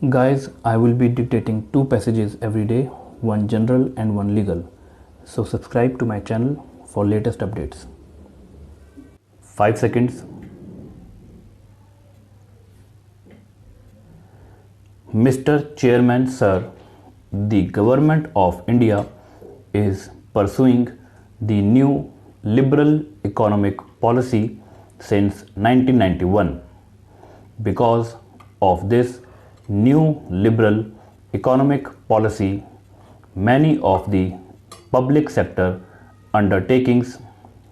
Guys, I will be dictating two passages every day, one general and one legal. So subscribe to my channel for latest updates. 5 seconds. Mr. Chairman, sir, the Government of India is pursuing the new liberal economic policy since 1991. Because of this new liberal economic policy, many of the public sector undertakings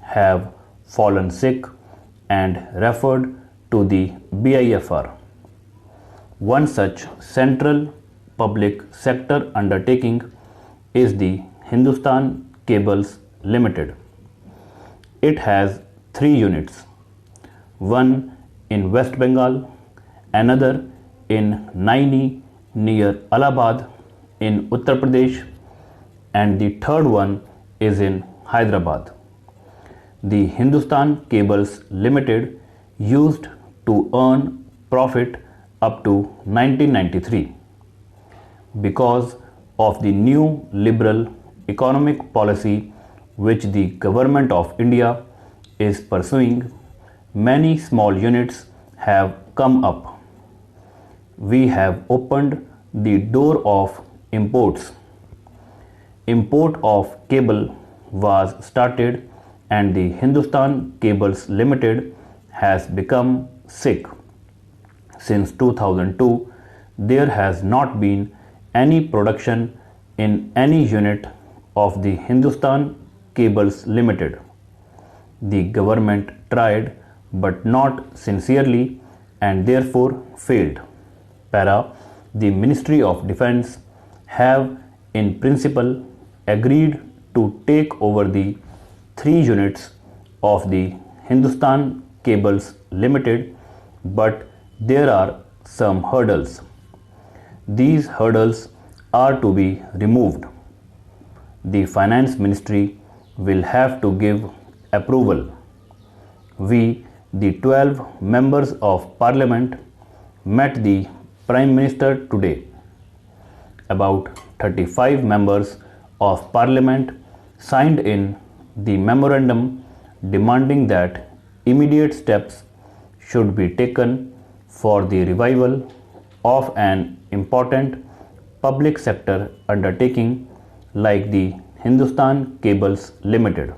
have fallen sick and referred to the BIFR. One such central public sector undertaking is the Hindustan Cables Limited. It has 3 units, one in West Bengal, another in Naini near Allahabad in Uttar Pradesh, and the third one is in Hyderabad. The Hindustan Cables Limited used to earn profit up to 1993. Because of the new liberal economic policy which the Government of India is pursuing, many small units have come up. We have opened the door of imports. Import of cable was started and the Hindustan Cables Limited has become sick. Since 2002, there has not been any production in any unit of the Hindustan Cables Limited. The government tried but not sincerely and therefore failed. Para, the Ministry of Defence have in principle agreed to take over the 3 units of the Hindustan Cables Limited, but there are some hurdles. These hurdles are to be removed. The Finance Ministry will have to give approval. We, the 12 members of Parliament, met the Prime Minister today. About 35 members of Parliament signed in the memorandum demanding that immediate steps should be taken for the revival of an important public sector undertaking like the Hindustan Cables Limited.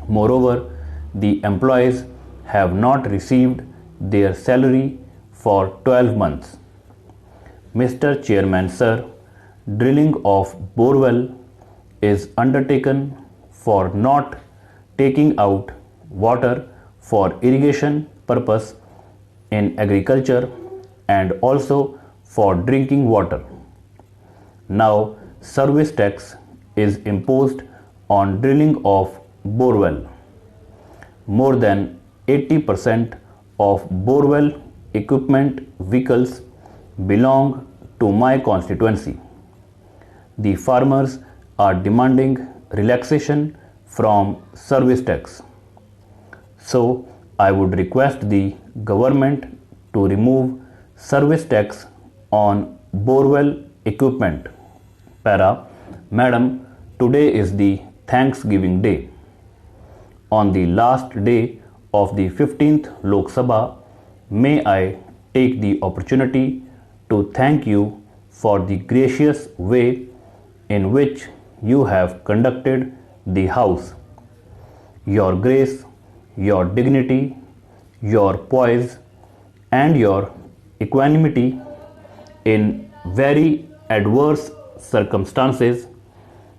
Moreover, the employees have not received their salary for 12 months. Mr. Chairman, sir, drilling of borewell is undertaken for not taking out water for irrigation purpose in agriculture and also for drinking water. Now, service tax is imposed on drilling of borewell. More than 80% of borewell equipment vehicles belong to my constituency. The farmers are demanding relaxation from service tax. So, I would request the government to remove service tax on borewell equipment. Para, Madam, today is the Thanksgiving Day. On the last day of the 15th Lok Sabha, may I take the opportunity to thank you for the gracious way in which you have conducted the House. Your grace, your dignity, your poise, and your equanimity in very adverse circumstances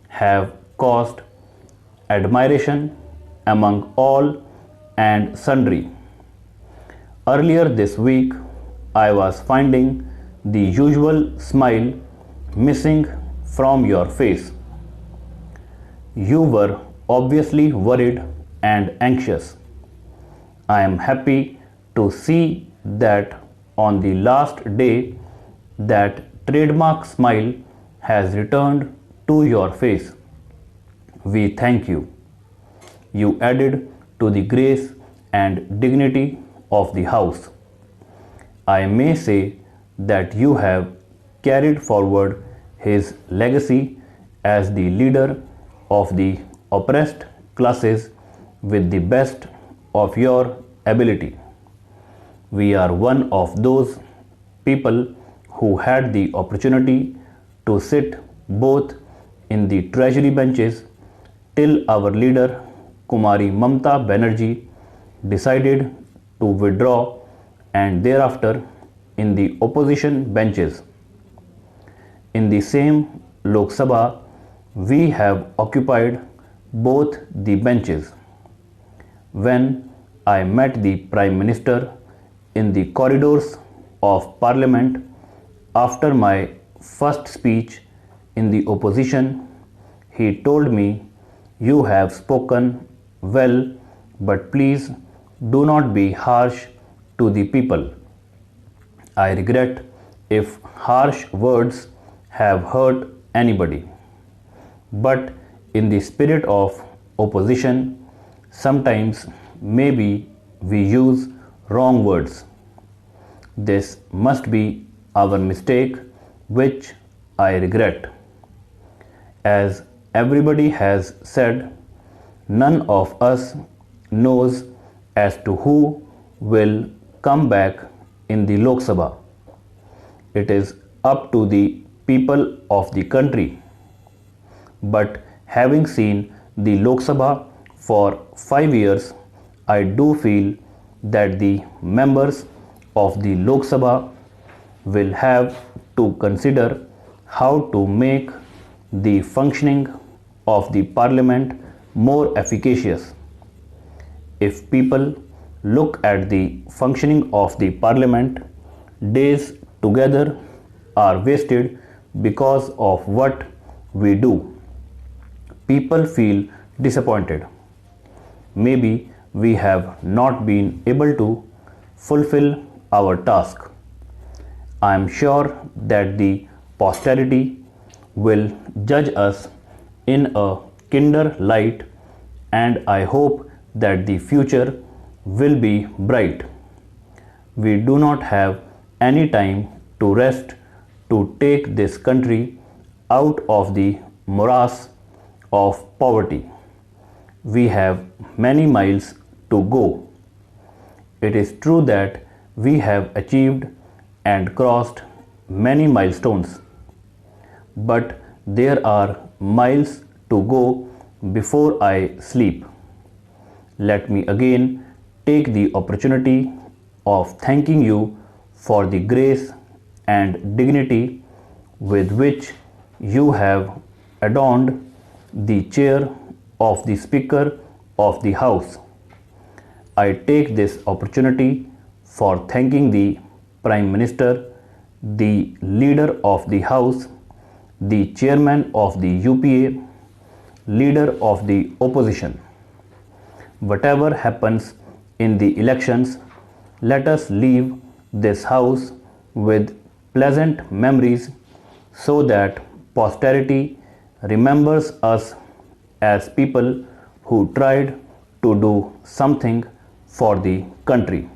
have caused admiration among all and sundry. Earlier this week, I was finding the usual smile missing from your face. You were obviously worried and anxious. I am happy to see that on the last day that trademark smile has returned to your face. We thank you. You added to the grace and dignity of the house. I may say that you have carried forward his legacy as the leader of the oppressed classes with the best of your ability. We are one of those people who had the opportunity to sit both in the treasury benches till our leader Kumari Mamta Banerjee decided to withdraw, and thereafter in the opposition benches. In the same Lok Sabha, we have occupied both the benches. When I met the Prime Minister in the corridors of Parliament after my first speech in the opposition, he told me, "You have spoken well, but please do not be harsh to the people." I regret if harsh words have hurt anybody, but in the spirit of opposition, sometimes maybe we use wrong words. This must be our mistake, which I regret. As everybody has said, none of us knows as to who will come back in the Lok Sabha. It is up to the people of the country. But having seen the Lok Sabha for 5 years, I do feel that the members of the Lok Sabha will have to consider how to make the functioning of the Parliament more efficacious. If people look at the functioning of the Parliament, days together are wasted because of what we do. People feel disappointed. Maybe we have not been able to fulfill our task. I am sure that the posterity will judge us in a kinder light, and I hope that the future will be bright. We do not have any time to rest to take this country out of the morass of poverty. We have many miles to go. It is true that we have achieved and crossed many milestones, but there are miles to go before I sleep. Let me again take the opportunity of thanking you for the grace and dignity with which you have adorned the chair of the Speaker of the House. I take this opportunity for thanking the Prime Minister, the Leader of the House, the Chairman of the UPA, Leader of the Opposition. Whatever happens in the elections, let us leave this House with pleasant memories so that posterity remembers us as people who tried to do something for the country.